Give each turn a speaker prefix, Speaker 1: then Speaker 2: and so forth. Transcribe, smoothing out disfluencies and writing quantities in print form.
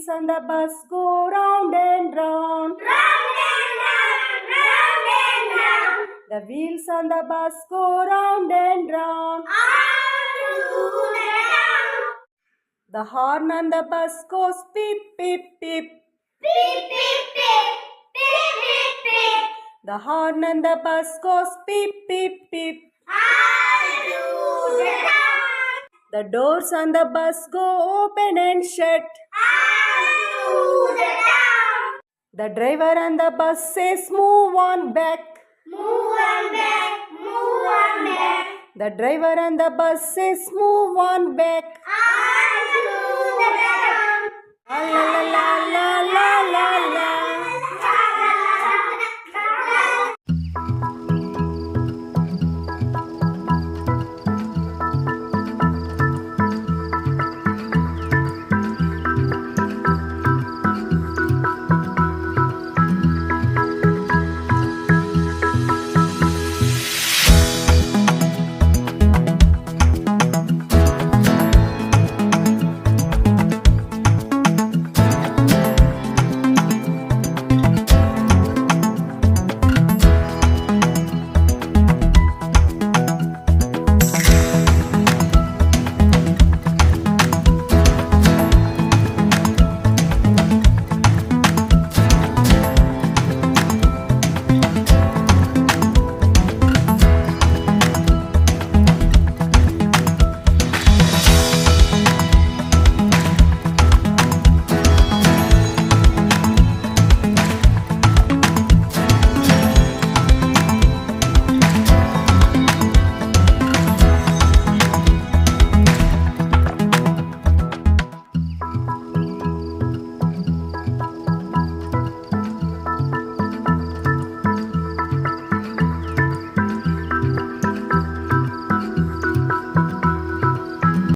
Speaker 1: wheels on the bus go round and round.
Speaker 2: Round and round, round and round.
Speaker 1: The wheels on the bus go round and round.
Speaker 2: All through the town.
Speaker 1: The horn on the bus goes beep, beep, beep.
Speaker 2: Beep, beep, beep. Beep, beep, beep.
Speaker 1: The horn on the bus goes beep, beep, beep.
Speaker 2: All through the town.
Speaker 1: The doors on the bus go open and shut.
Speaker 2: All through the town.
Speaker 1: The driver on the bus says move on back.
Speaker 2: Move on back, move on back.
Speaker 1: The driver on the bus says move on back.
Speaker 2: All through the town.
Speaker 1: Allah